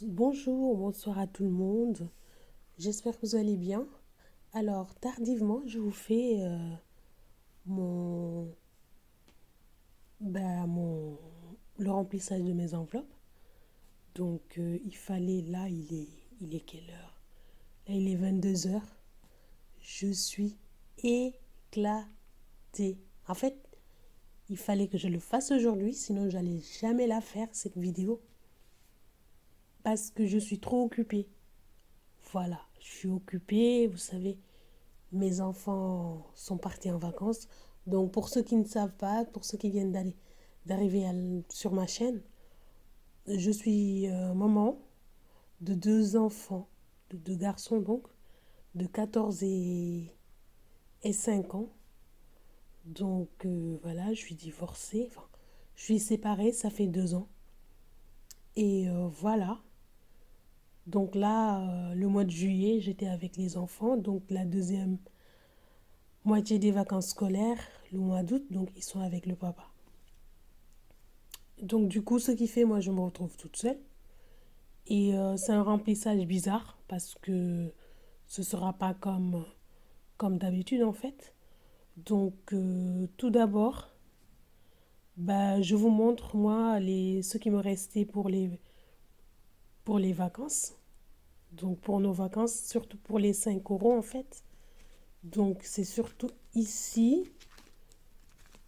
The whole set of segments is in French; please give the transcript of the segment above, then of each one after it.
Bonjour, bonsoir à tout le monde. J'espère que vous allez bien. Alors, tardivement, je vous fais mon, bah, mon, le remplissage de mes enveloppes. Donc, il fallait, là, il est quelle heure? Là, il est 22 heures. Je suis éclatée. En fait, il fallait que je le fasse aujourd'hui, sinon j'allais jamais la faire, cette vidéo, parce que je suis trop occupée. Voilà, je suis occupée, vous savez, mes enfants sont partis en vacances. Donc pour ceux qui ne savent pas, pour ceux qui viennent d'arriver sur ma chaîne, je suis maman de deux enfants, de deux garçons donc, de 14 et 5 ans. Donc voilà, je suis divorcée, enfin, je suis séparée, ça fait 2 ans. Et voilà, donc là, le mois de juillet, j'étais avec les enfants, donc la deuxième moitié des vacances scolaires, le mois d'août, donc ils sont avec le papa. Donc du coup, ce qui fait, moi, je me retrouve toute seule. Et c'est un remplissage bizarre parce que ce ne sera pas comme d'habitude en fait. Donc tout d'abord, bah, je vous montre moi ce qui me restait pour les vacances. Donc pour nos vacances, surtout pour les 5 euros en fait. Donc c'est surtout ici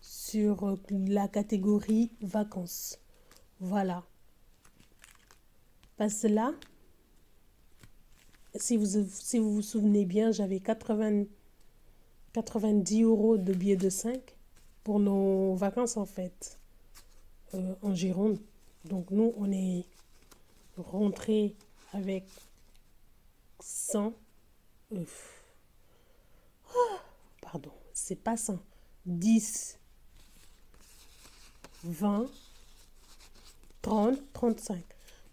sur la catégorie vacances. Voilà. Parce que là, si vous vous souvenez bien, j'avais 90 euros de billets de 5 pour nos vacances en fait, en Gironde. Donc nous, on est rentré avec 100, euh, pardon, c'est pas 100, 10, 20, 30, 35.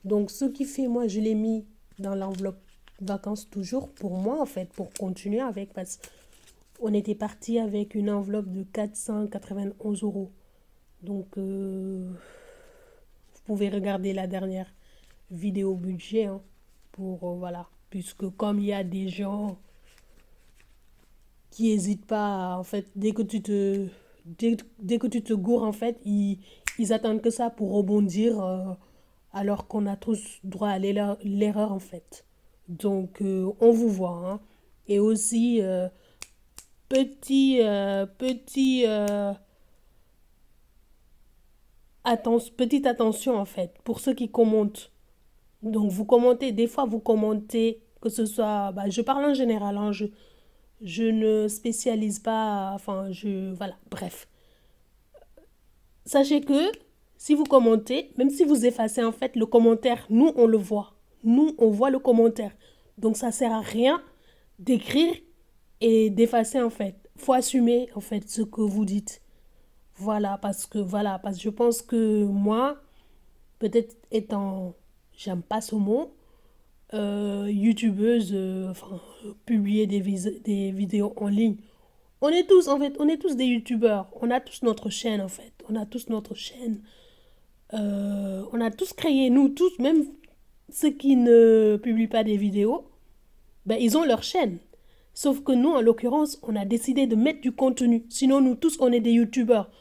Donc ce qui fait, moi, je l'ai mis dans l'enveloppe vacances toujours pour moi en fait, pour continuer avec, parce qu'on était parti avec une enveloppe de 491 euros. Donc vous pouvez regarder la dernière vidéo budget, hein, pour voilà, puisque comme il y a des gens qui hésitent pas en fait, dès que tu te gourres en fait, ils attendent que ça pour rebondir, alors qu'on a tous droit à l'erreur en fait. Donc on vous voit, hein. Et aussi petit petite attention en fait pour ceux qui commentent. Donc vous commentez, des fois vous commentez, que ce soit, bah, je parle en général, hein, je ne spécialise pas, enfin, voilà, bref. Sachez que si vous commentez, même si vous effacez, en fait, le commentaire, nous, on le voit. Nous, on voit le commentaire. Donc ça sert à rien d'écrire et d'effacer, en fait. Faut assumer, en fait, ce que vous dites. Voilà, parce que je pense que moi, peut-être étant, j'aime pas ce mot, youtubeuse, enfin, publier des vidéos en ligne. On est tous, en fait, on est tous des youtubeurs. On a tous notre chaîne, en fait. On a tous notre chaîne. On a tous créé, nous tous, même ceux qui ne publient pas des vidéos, ben, ils ont leur chaîne. Sauf que nous, en l'occurrence, on a décidé de mettre du contenu. Sinon, nous tous, on est des youtubeurs.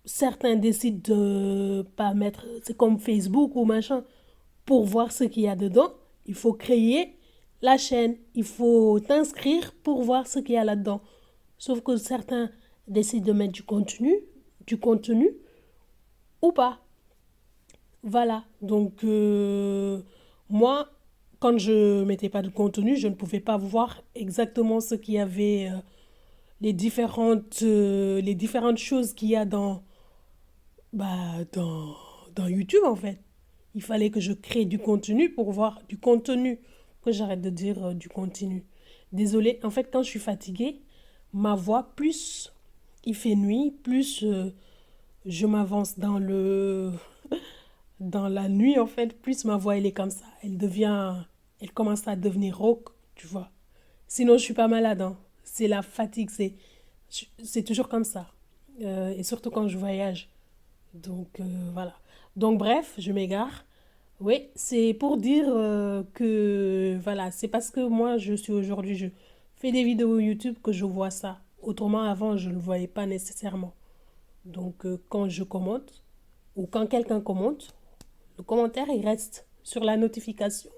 Certains décident de pas mettre, c'est comme Facebook ou machin, pour voir ce qu'il y a dedans. Il faut créer la chaîne, il faut t'inscrire pour voir ce qu'il y a là-dedans. Sauf que certains décident de mettre du contenu ou pas. Voilà. Donc moi, quand je mettais pas de contenu, je ne pouvais pas voir exactement ce qu'il y avait, les différentes choses qu'il y a dans YouTube en fait. Il fallait que je crée du contenu pour voir du contenu. Que j'arrête de dire du contenu. Désolée, en fait, quand je suis fatiguée, ma voix, plus il fait nuit, plus je m'avance dans la nuit, en fait, plus ma voix, elle est comme ça. Elle commence à devenir rauque, tu vois. Sinon, je suis pas malade, hein. C'est la fatigue, c'est toujours comme ça. Et surtout quand je voyage. Donc, voilà. Donc, bref, je m'égare. Oui, c'est pour dire que, voilà, c'est parce que moi, je suis aujourd'hui, je fais des vidéos YouTube que je vois ça. Autrement, avant, je ne le voyais pas nécessairement. Donc, quand je commente, ou quand quelqu'un commente, le commentaire, il reste sur la notification.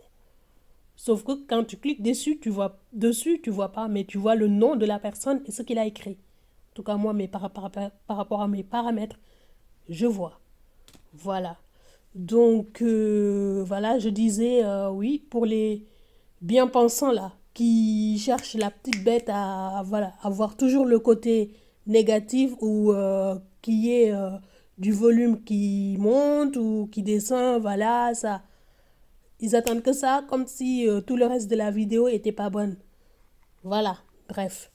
Sauf que quand tu cliques dessus, tu vois pas, mais tu vois le nom de la personne et ce qu'il a écrit. En tout cas, moi, par rapport à mes paramètres, je vois. Voilà. Donc, voilà, je disais, oui, pour les bien-pensants, là, qui cherchent la petite bête à, voilà, avoir toujours le côté négatif ou qui est du volume qui monte ou qui descend, voilà, ça. Ils attendent que ça, comme si tout le reste de la vidéo était pas bonne. Voilà, bref.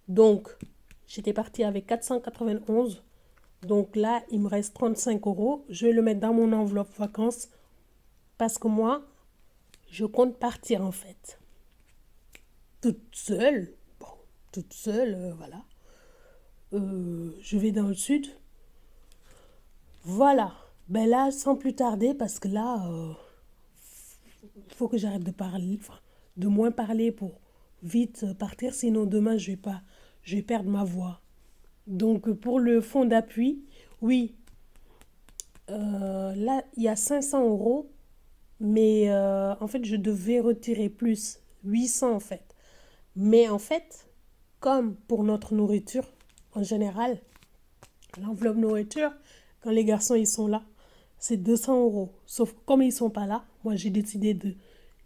Donc, j'étais partie avec 491. Donc là, il me reste 35 euros. Je vais le mettre dans mon enveloppe vacances parce que moi, je compte partir en fait. Toute seule. Bon, toute seule, voilà. Je vais dans le sud. Voilà. Ben là, sans plus tarder, parce que là, il faut que j'arrête de parler, enfin, de moins parler pour vite partir, sinon demain, je vais perdre ma voix. Donc, pour le fonds d'appui, oui, là, il y a 500 euros, mais en fait, je devais retirer plus, 800 en fait. Mais en fait, comme pour notre nourriture, en général, l'enveloppe nourriture, quand les garçons ils sont là, c'est 200 euros. Sauf que comme ils sont pas là, moi j'ai décidé de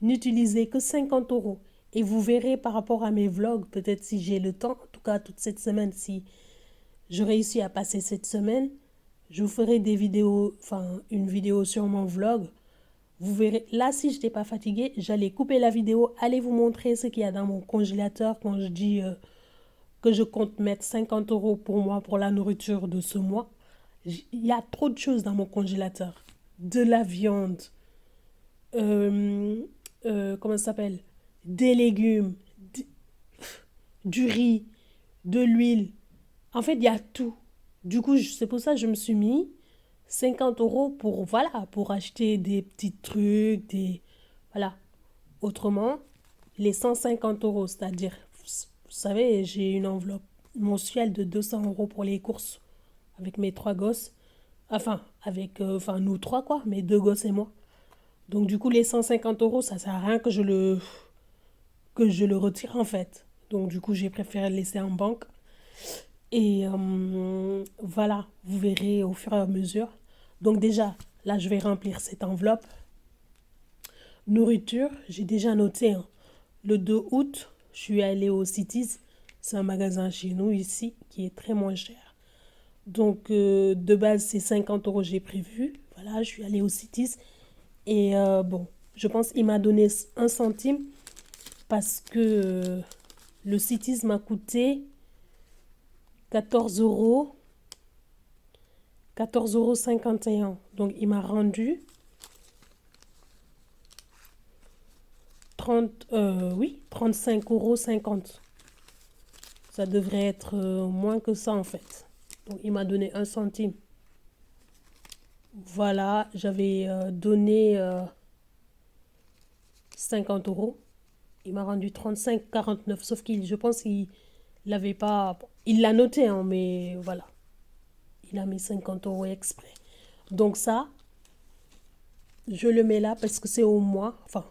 n'utiliser que 50 euros. Et vous verrez par rapport à mes vlogs, peut-être si j'ai le temps, en tout cas toute cette semaine, si je réussis à passer cette semaine, je vous ferai des vidéos, enfin une vidéo sur mon vlog. Vous verrez, là si je n'étais pas fatiguée, j'allais couper la vidéo, aller vous montrer ce qu'il y a dans mon congélateur quand je dis que je compte mettre 50 euros pour moi, pour la nourriture de ce mois. Il y a trop de choses dans mon congélateur. De la viande, euh, comment ça s'appelle? Des légumes, du riz, de l'huile. En fait, il y a tout. Du coup, c'est pour ça que je me suis mis 50 euros pour, voilà, pour acheter des petits trucs, des... Voilà. Autrement, les 150 euros, c'est-à-dire, vous savez, j'ai une enveloppe mensuelle de 200 euros pour les courses avec mes trois gosses. Enfin, avec, enfin, nous trois, quoi, mes deux gosses et moi. Donc, du coup, les 150 euros, ça sert à rien que je le retire, en fait. Donc, du coup, j'ai préféré le laisser en banque. Et voilà, vous verrez au fur et à mesure. Donc, déjà, là, je vais remplir cette enveloppe. Nourriture, j'ai déjà noté, hein. Le 2 août, je suis allée au Cities. C'est un magasin chez nous ici qui est très moins cher. Donc, de base, c'est 50 euros j'ai prévu. Voilà, je suis allée au Cities. Et bon, je pense qu'il m'a donné un centime parce que le Cities m'a coûté 14 euros. 14,51 euros. Donc, il m'a rendu 35,50 euros. Ça devrait être moins que ça en fait. Donc, il m'a donné un centime. Voilà, j'avais donné 50 euros. Il m'a rendu 35,49. Sauf qu'il, je pense qu'il l'avait pas. Il l'a noté, hein, mais voilà. Il a mis 50 euros exprès. Donc, ça, je le mets là parce que c'est au mois. Enfin,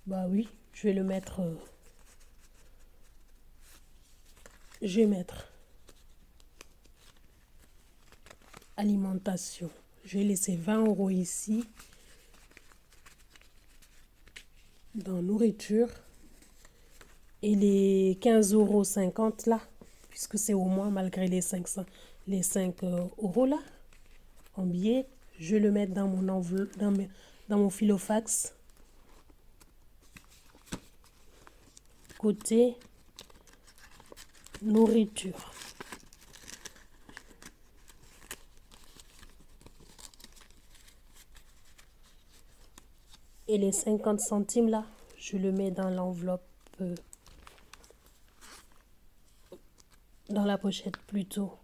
bah oui, je vais le mettre. Je vais mettre alimentation. Je vais laisser 20 euros ici. Dans nourriture. Et les 15,50 € là, puisque c'est au moins malgré les 500, les 5 euros là, en billets, je vais le mettre dans mon enveloppe, dans mon filofax. Côté nourriture. Et les 50 centimes là, je le mets dans l'enveloppe, dans la pochette plutôt. «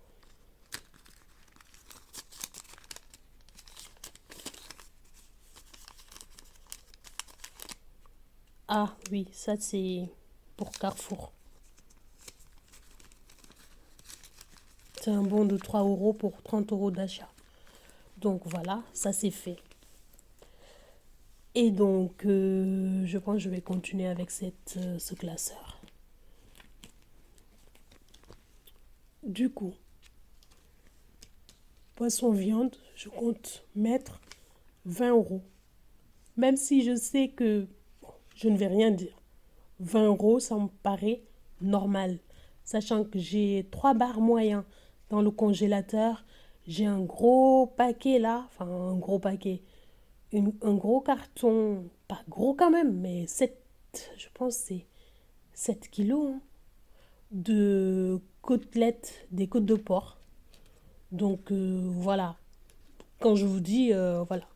Ah oui, ça c'est pour Carrefour. C'est un bon de 3 euros pour 30 euros d'achat. Donc voilà, ça c'est fait. Et donc, je pense que je vais continuer avec ce classeur. Du coup, poisson viande, je compte mettre 20 euros. Même si je sais que bon, je ne vais rien dire. 20 euros, ça me paraît normal. Sachant que j'ai 3 bars moyens dans le congélateur. J'ai un gros paquet là, enfin un gros paquet. Un gros carton, pas gros quand même, mais 7, je pense que c'est 7 kilos hein, de côtelettes, des côtes de porc. Donc voilà, quand je vous dis, voilà.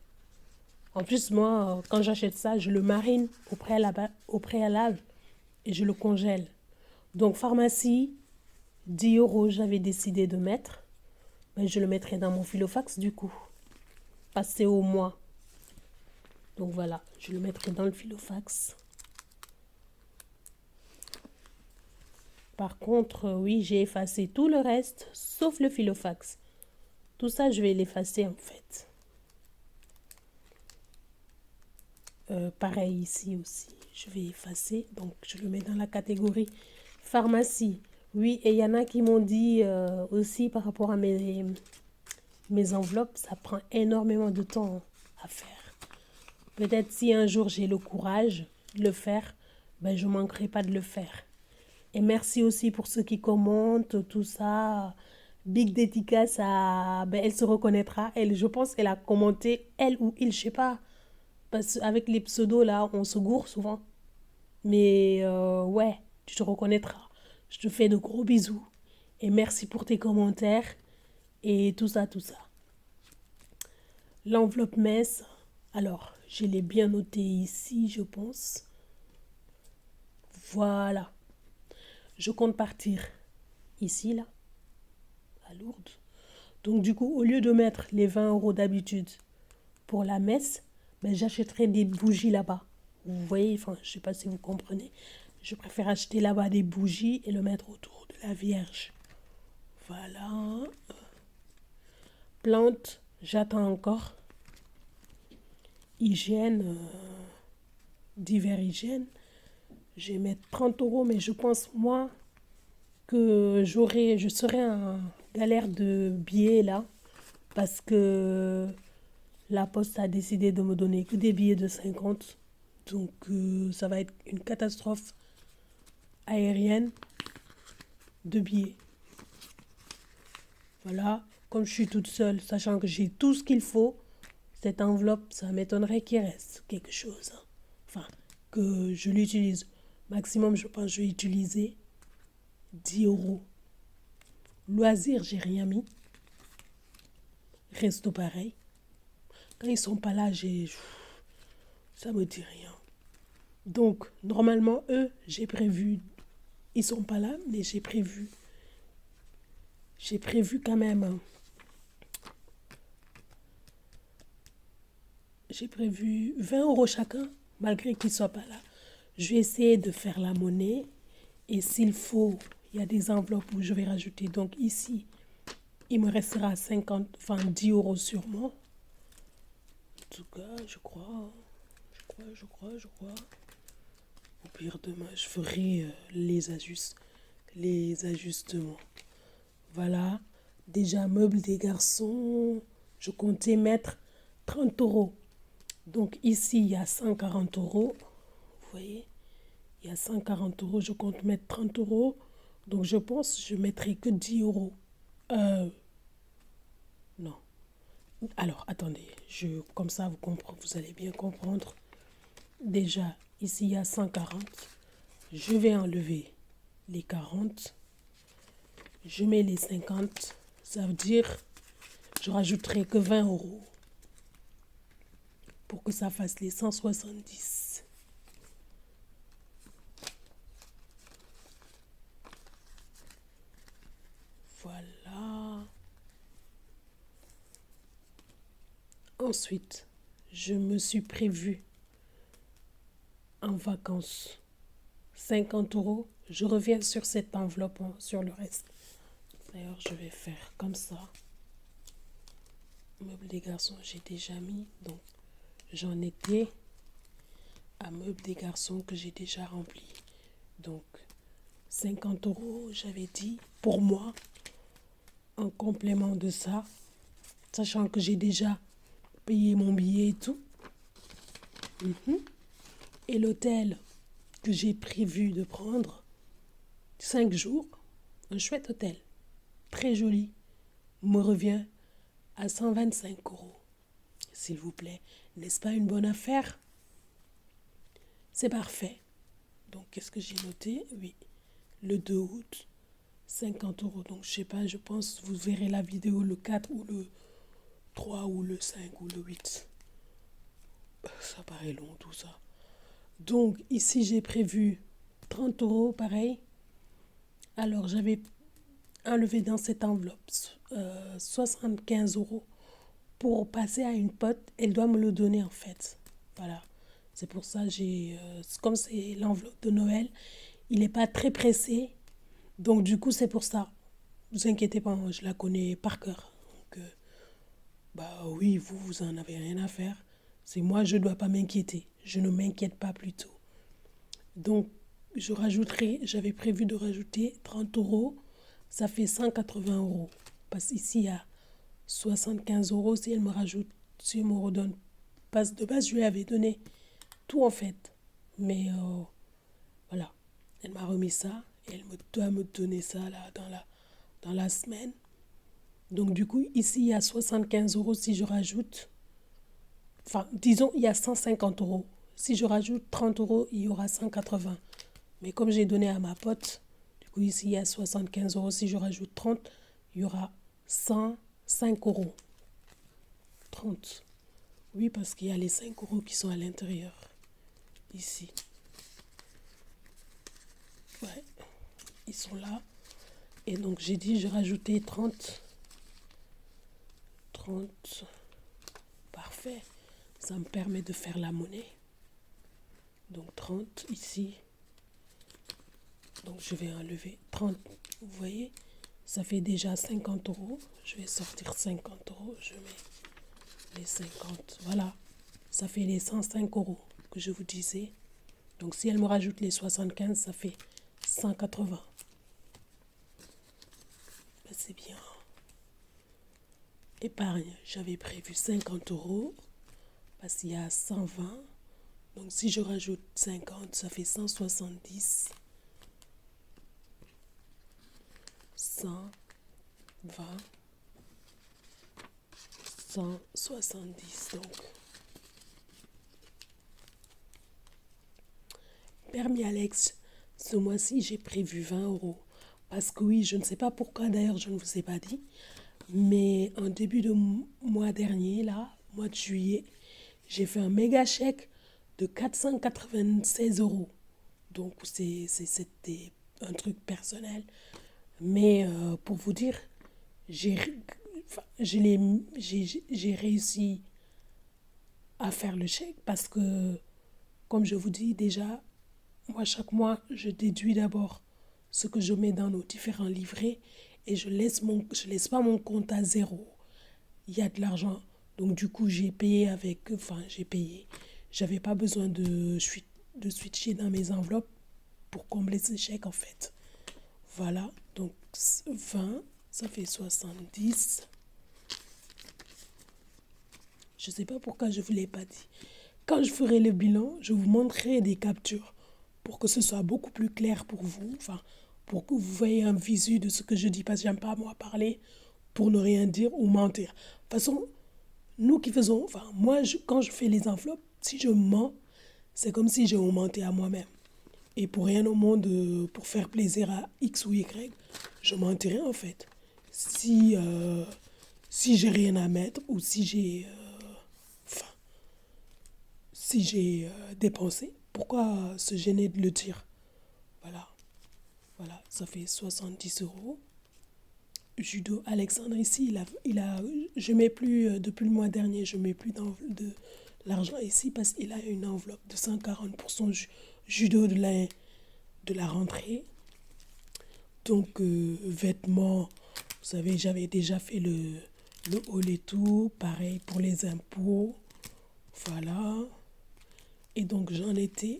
En plus, moi, quand j'achète ça, je le marine au préalable et je le congèle. Donc pharmacie, 10 euros, j'avais décidé de mettre. Ben, je le mettrai dans mon filofax du coup. Passer au mois. Donc voilà, je le mettrai dans le filofax. Par contre, oui, j'ai effacé tout le reste, sauf le filofax. Tout ça, je vais l'effacer en fait. Pareil ici aussi, je vais effacer. Donc, je le mets dans la catégorie pharmacie. Oui, et il y en a qui m'ont dit aussi par rapport à mes enveloppes, ça prend énormément de temps à faire. Peut-être si un jour j'ai le courage de le faire, ben je ne manquerai pas de le faire. Et merci aussi pour ceux qui commentent, tout ça. Big dédicace à... Ben, elle se reconnaîtra. Elle, je pense qu'elle a commenté, elle ou il, je sais pas. Parce qu'avec les pseudos, là, on se gourre souvent. Mais ouais, tu te reconnaîtras. Je te fais de gros bisous. Et merci pour tes commentaires. Et tout ça, tout ça. L'enveloppe mince. Alors, je l'ai bien noté ici, je pense. Voilà. Je compte partir ici, là, à Lourdes. Donc, du coup, au lieu de mettre les 20 euros d'habitude pour la messe, ben, j'achèterai des bougies là-bas. Vous voyez, enfin, je ne sais pas si vous comprenez. Je préfère acheter là-bas des bougies et le mettre autour de la Vierge. Voilà. Plante, j'attends encore. Hygiène, divers hygiène. Je vais mettre 30 euros, mais je pense, moi, que je serai en galère de billets là, parce que la poste a décidé de me donner que des billets de 50. Donc, ça va être une catastrophe aérienne de billets. Voilà, comme je suis toute seule, sachant que j'ai tout ce qu'il faut, cette enveloppe, ça m'étonnerait qu'il reste quelque chose. Enfin, que je l'utilise. Maximum, je pense que je vais utiliser 10 euros. Loisirs, j'ai rien mis. Resto pareil. Quand ils sont pas là, ça me dit rien. Donc, normalement, eux, j'ai prévu. Ils sont pas là, mais j'ai prévu. J'ai prévu quand même. J'ai prévu 20 euros chacun, malgré qu'ils ne soient pas là. Je vais essayer de faire la monnaie. Et s'il faut, il y a des enveloppes où je vais rajouter. Donc ici, il me restera 50, enfin 10 euros sûrement. En tout cas, je crois. Au pire, demain, je ferai les ajustements. Voilà. Déjà, meubles des garçons, je comptais mettre 30 euros. Donc ici, il y a 140 euros. Vous voyez, il y a 140 euros. Je compte mettre 30 euros. Donc je pense que je ne mettrai que 10 euros. Non. Alors, attendez. Comme ça, vous allez bien comprendre. Déjà, ici, il y a 140. Je vais enlever les 40. Je mets les 50. Ça veut dire je rajouterai que 20 euros pour que ça fasse les 170. Voilà. Ensuite, je me suis prévu en vacances. 50 euros. Je reviens sur cette enveloppe, sur le reste. D'ailleurs, je vais faire comme ça. Meubles des garçons, j'ai déjà mis. Donc, j'en étais à meubles des garçons que j'ai déjà rempli. Donc, 50 euros, j'avais dit, pour moi, en complément de ça, sachant que j'ai déjà payé mon billet et tout. Et l'hôtel que j'ai prévu de prendre, 5 jours, un chouette hôtel, très joli, me revient à 125 euros. S'il vous plaît, n'est-ce pas une bonne affaire? C'est parfait. Donc, qu'est-ce que j'ai noté? Oui, le 2 août, 50 euros. Donc, je sais pas, je pense, vous verrez la vidéo le 4 ou le 3 ou le 5 ou le 8. Ça paraît long tout ça. Donc, ici, j'ai prévu 30 euros, pareil. Alors, j'avais enlevé dans cette enveloppe 75 euros pour passer à une pote. Elle doit me le donner, en fait. Voilà. C'est pour ça que comme c'est l'enveloppe de Noël, il n'est pas très pressé. Donc, du coup, c'est pour ça. Ne vous inquiétez pas, moi, je la connais par cœur. Donc, bah oui, vous en avez rien à faire. C'est moi, je ne dois pas m'inquiéter. Je ne m'inquiète pas plutôt. Donc, j'avais prévu de rajouter 30 euros. Ça fait 180 euros. Parce qu'ici, il y a 75 euros. Si elle me redonne. Parce que de base, je lui avais donné tout en fait. Mais voilà. Elle m'a remis ça. Et elle doit me donner ça là, dans la semaine. Donc, du coup, ici, il y a 75 euros si je rajoute. Enfin, disons, il y a 150 euros. Si je rajoute 30 euros, il y aura 180. Mais comme j'ai donné à ma pote, du coup, ici, il y a 75 euros. Si je rajoute 30, il y aura 105 euros. 30. Oui, parce qu'il y a les 5 euros qui sont à l'intérieur. Ici. Ouais, ils sont là. Et donc, j'ai dit, je rajoutais 30. 30. Parfait. Ça me permet de faire la monnaie. Donc, 30 ici. Donc, je vais enlever 30. Vous voyez, ça fait déjà 50 euros. Je vais sortir 50 euros. Je mets les 50. Voilà. Ça fait les 105 euros que je vous disais. Donc, si elle me rajoute les 75, ça fait 180. Ben, c'est bien. Épargne, j'avais prévu 50 euros parce qu'il y a 120. Donc, si je rajoute 50, ça fait 170. 120. 170. Donc, permis Alex, ce mois-ci, j'ai prévu 20 euros. Parce que oui, je ne sais pas pourquoi, d'ailleurs, je ne vous ai pas dit. Mais en début de mois dernier, là, mois de juillet, j'ai fait un méga chèque de 496 euros. Donc, c'était un truc personnel. Mais pour vous dire, j'ai réussi à faire le chèque parce que, comme je vous dis déjà, moi, chaque mois, je déduis d'abord ce que je mets dans nos différents livrets et je laisse pas mon compte à zéro. Il y a de l'argent. Donc, du coup, j'ai payé. J'avais pas besoin de switcher dans mes enveloppes pour combler ce chèque, en fait. Voilà. Donc, 20, ça fait 70. Je sais pas pourquoi je vous l'ai pas dit. Quand je ferai le bilan, je vous montrerai des captures pour que ce soit beaucoup plus clair pour vous. Enfin, pour que vous voyez un visu de ce que je dis. Parce que j'aime pas, moi, parler pour ne rien dire ou mentir. De toute façon, nous qui faisons... Enfin, moi, quand je fais les enveloppes, si je mens, c'est comme si je mentais à moi-même. Et pour rien au monde, pour faire plaisir à X ou Y, je mentirais en fait. Si j'ai rien à mettre ou si j'ai dépensé, pourquoi se gêner de le dire? Voilà, voilà, ça fait 70 euros. Judo Alexandre ici, je mets plus, depuis le mois dernier, je mets plus l'argent ici parce qu'il a une enveloppe de 140 pour son judo de la rentrée. Donc, vêtements, vous savez, j'avais déjà fait le haul et tout. Pareil pour les impôts. Voilà. Et donc, j'en étais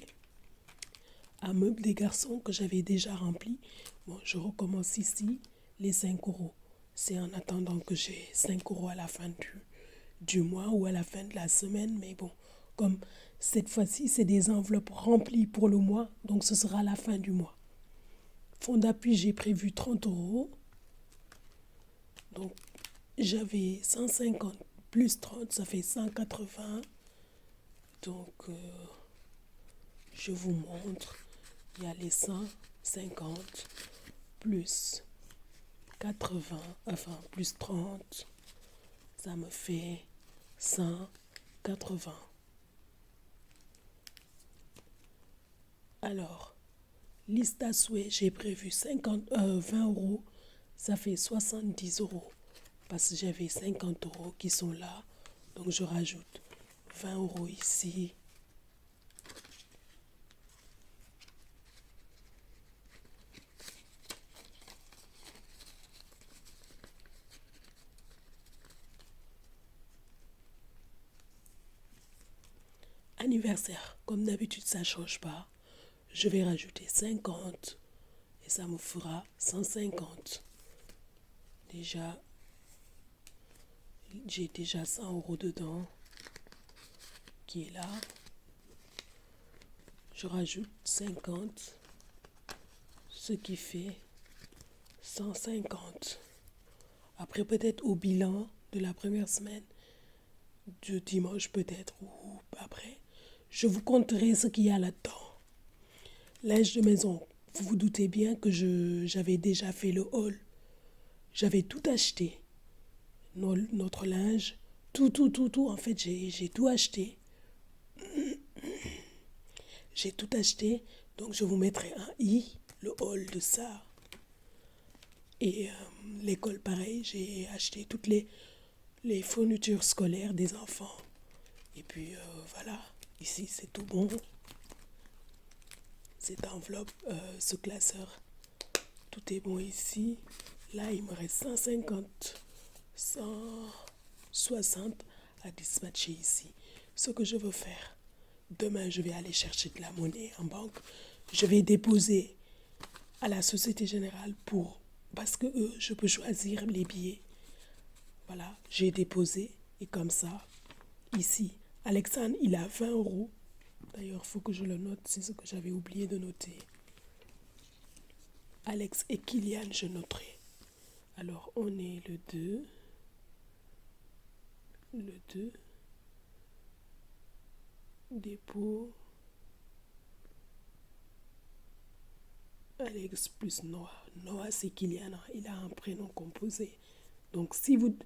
à meuble des garçons que j'avais déjà rempli. Bon, je recommence ici les 5 euros. C'est en attendant que j'ai 5 euros à la fin du mois ou à la fin de la semaine. Mais bon, comme cette fois-ci, c'est des enveloppes remplies pour le mois, donc ce sera à la fin du mois. Fonds d'appui, j'ai prévu 30 euros. Donc, j'avais 150 plus 30, ça fait 180. Donc, je vous montre. Il y a les 150 plus 80, enfin plus 30. Ça me fait 180. Alors, liste à souhait, j'ai prévu 20 euros. Ça fait 70 euros. Parce que j'avais 50 euros qui sont là. Donc, je rajoute 20 euros ici. Anniversaire, comme d'habitude, ça ne change pas. Je vais rajouter 50 et ça me fera 150. Déjà, j'ai déjà 100 euros dedans qui est là. Je rajoute 50, ce qui fait 150. Après, peut-être au bilan de la première semaine, du dimanche peut-être, ou après, je vous compterai ce qu'il y a là-dedans. Linge de maison, vous vous doutez bien que j'avais déjà fait le haul. J'avais tout acheté. Notre linge, tout. En fait, j'ai tout acheté. J'ai tout acheté. Donc, je vous mettrai un i, le haul de ça. Et l'école, pareil, j'ai acheté toutes les fournitures scolaires des enfants. Et puis, voilà. Ici, c'est tout bon. Cette enveloppe, ce classeur, tout est bon ici. Là, il me reste 150, 160 à dispatcher ici. Ce que je veux faire, demain, je vais aller chercher de la monnaie en banque. Je vais déposer à la Société Générale parce que je peux choisir les billets. Voilà, j'ai déposé et comme ça, ici, Alexandre, il a 20 euros. D'ailleurs, il faut que je le note, c'est ce que j'avais oublié de noter. Alex et Kylian, je noterai. Alors, on est le 2. Le 2. Dépôt. Alex plus Noah. Noah, c'est Kylian. Il a un prénom composé. Donc, si vous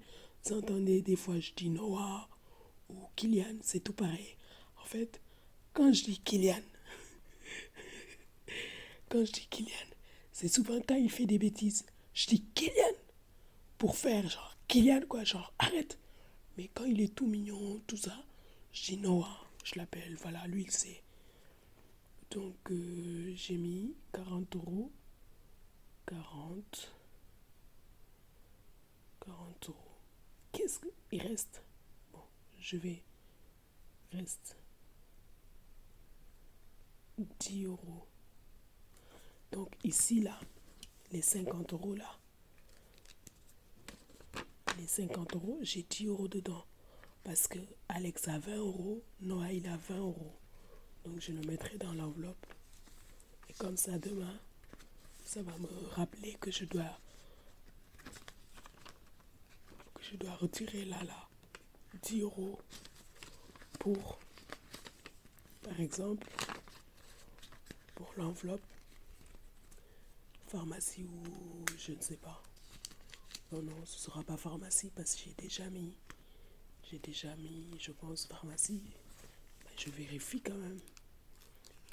entendez des fois, je dis Noah ou Kylian, c'est tout pareil. En fait, quand je dis Kylian, c'est souvent quand il fait des bêtises. Je dis Kylian pour faire genre Kylian, quoi, genre arrête. Mais quand il est tout mignon, tout ça, je dis Noah, je l'appelle, voilà, lui il sait. Donc j'ai mis 40 euros. 40 euros. Qu'est-ce qu'il reste? Bon, reste 10 euros. Donc ici, là, les 50 euros là, les 50 euros, j'ai 10 euros dedans. Parce que Alex a 20 euros, Noah il a 20 euros. Donc je le mettrai dans l'enveloppe. Et comme ça, demain, ça va me rappeler que je dois retirer là 10 euros pour, par exemple, pour l'enveloppe pharmacie ou je ne sais pas. Non, ce ne sera pas pharmacie parce que j'ai déjà mis, je pense, pharmacie. Ben, je vérifie quand même.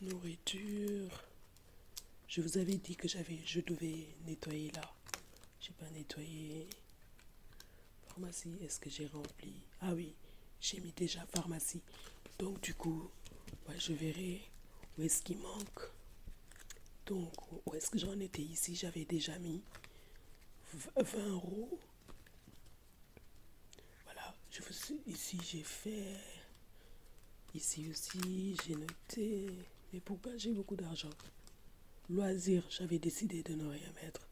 Nourriture. Je vous avais dit que je devais nettoyer là. J'ai pas nettoyé. Pharmacie, est-ce que j'ai rempli? Ah oui, j'ai mis déjà pharmacie. Donc du coup, je verrai où est-ce qu'il manque. Donc, où est-ce que j'en étais ici? J'avais déjà mis 20 euros. Voilà, ici j'ai fait. Ici aussi, j'ai noté. Mais pourquoi j'ai beaucoup d'argent? Loisirs, j'avais décidé de ne rien mettre.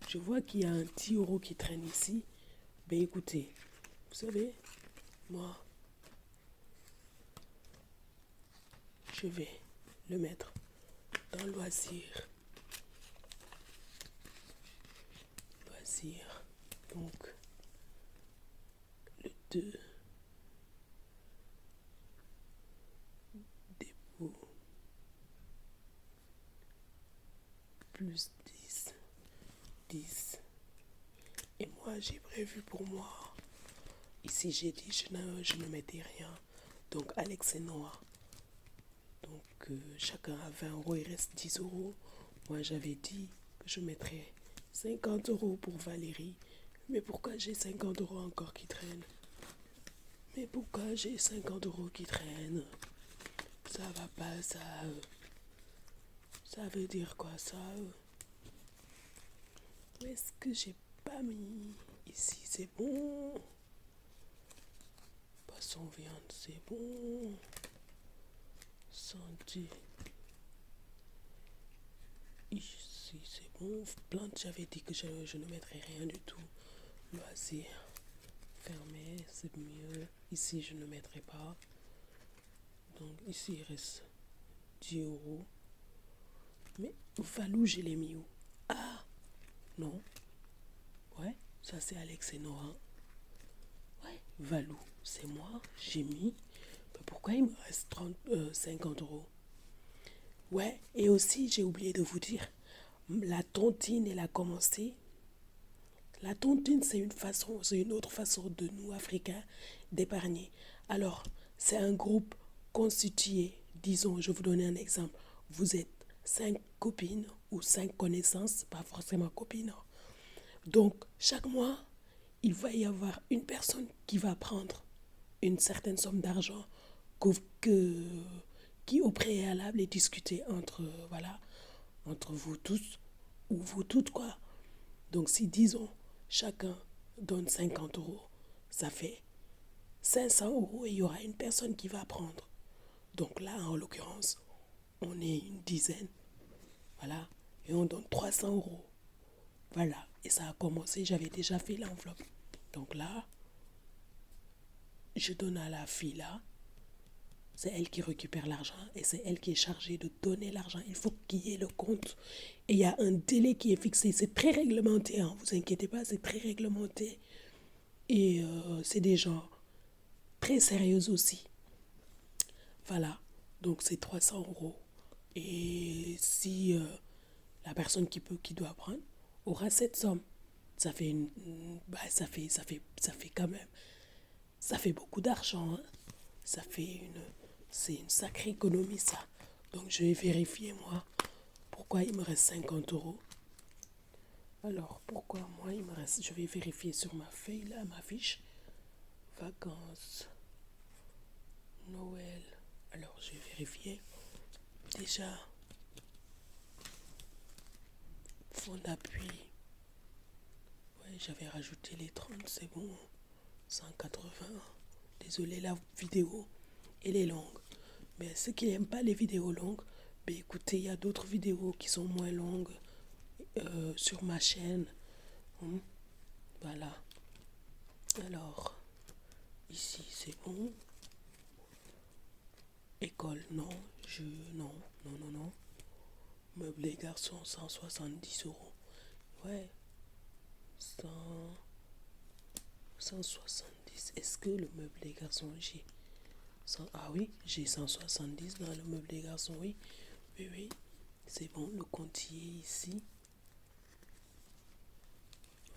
Je vois qu'il y a un 10 euros qui traîne ici. Ben écoutez, vous savez, moi, je vais le mettre dans loisirs. Loisirs. Donc, le 2. Dépôt. Plus 10. 10. Et moi, j'ai prévu pour moi. Ici, j'ai dit, je ne mettais rien. Donc, Alex et Noah. Donc, chacun a 20 euros, il reste 10 euros. Moi, j'avais dit que je mettrais 50 euros pour Valérie. Mais pourquoi j'ai 50 euros encore qui traînent? Mais pourquoi j'ai 50 euros qui traînent? Ça va pas, ça. Ça veut dire quoi, ça? Où est-ce que j'ai pas mis? Ici, c'est bon. Poisson, viande, c'est bon. Santé. Ici, c'est bon. Plante, j'avais dit que je ne mettrais rien du tout. Loisir. Fermé, c'est mieux. Ici, je ne mettrai pas. Donc, ici, il reste 10 euros. Mais Valou, je l'ai mis où? Ah, non. Ouais, ça c'est Alex et Nora. Ouais, Valou, c'est moi. J'ai mis. Mais pourquoi il me reste 50 euros? Ouais, et aussi, j'ai oublié de vous dire, la tontine, elle a commencé. La tontine, c'est une autre façon de nous, Africains, d'épargner. Alors, c'est un groupe constitué, disons, je vais vous donner un exemple. Vous êtes 5 copines ou 5 connaissances, pas forcément copines. Donc, chaque mois, il va y avoir une personne qui va prendre une certaine somme d'argent qui, au préalable, est discutée entre vous tous ou vous toutes, quoi. Donc, si, disons, chacun donne 50 euros, ça fait 500 euros et il y aura une personne qui va prendre. Donc là, en l'occurrence, on est une dizaine, voilà, et on donne 300 euros. Voilà, et ça a commencé, j'avais déjà fait l'enveloppe. Donc là, je donne à la fille là, c'est elle qui récupère l'argent et c'est elle qui est chargée de donner l'argent. Il faut qu'il y ait le compte. Et il y a un délai qui est fixé. C'est très réglementé, hein. Vous inquiétez pas, c'est très réglementé. Et c'est des gens très sérieux aussi. Voilà, donc c'est 300 euros. Et si la personne qui doit prendre aura cette somme, ça fait ça fait quand même, ça fait beaucoup d'argent, hein. C'est une sacrée économie, ça. Donc je vais vérifier, moi, pourquoi il me reste 50 euros. Alors, pourquoi moi il me reste, je vais vérifier sur ma feuille là, ma fiche. Vacances, Noël. Alors, je vais vérifier. Déjà, fonds d'appui. Ouais, j'avais rajouté les 30, c'est bon. 180. Désolé, la vidéo, elle est longue. Mais ceux qui n'aiment pas les vidéos longues, ben écoutez, il y a d'autres vidéos qui sont moins longues sur ma chaîne. Voilà. Alors, ici, c'est bon. École, non. Non, non, non, non. Meubles les garçons, 170 euros. Ouais. 100, 170. Est-ce que le meuble des garçons, j'ai 100, ah oui, j'ai 170 dans le meuble des garçons, oui. Oui, oui. C'est bon, le compte y est ici.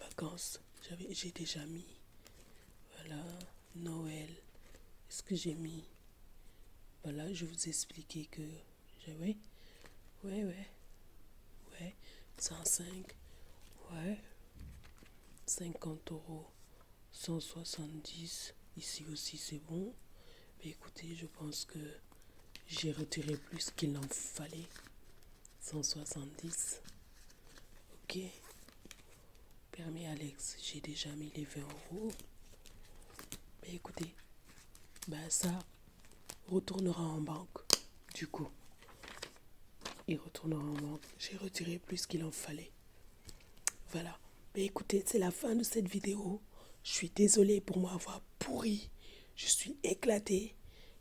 Vacances, j'ai déjà mis. Voilà, Noël. Est-ce que j'ai mis? Voilà, je vous ai expliqué que j'avais. Ouais, ouais, ouais. 105. Ouais. 50 euros. 170. Ici aussi, c'est bon. Mais écoutez, je pense que j'ai retiré plus qu'il en fallait. 170. Ok. Permis Alex, j'ai déjà mis les 20 €. Mais écoutez, ça retournera en banque. Du coup, il retournera en banque. J'ai retiré plus qu'il en fallait. Voilà. Mais écoutez, c'est la fin de cette vidéo. Je suis désolée pour m'avoir pourri. Je suis éclatée.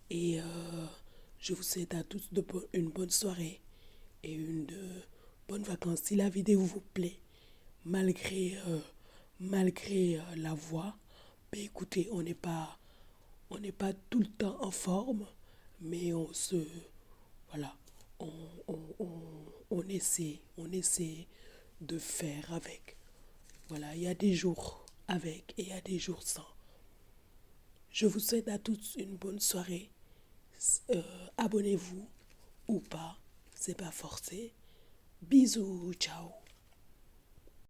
Et je vous souhaite à tous une bonne soirée et une bonne vacances. Si la vidéo vous plaît, malgré la voix, écoutez, on n'est pas tout le temps en forme, mais voilà, on, on essaie de faire avec. Voilà, il y a des jours avec et il y a des jours sans. Je vous souhaite à tous une bonne soirée. Abonnez-vous ou pas, c'est pas forcé. Bisous, ciao.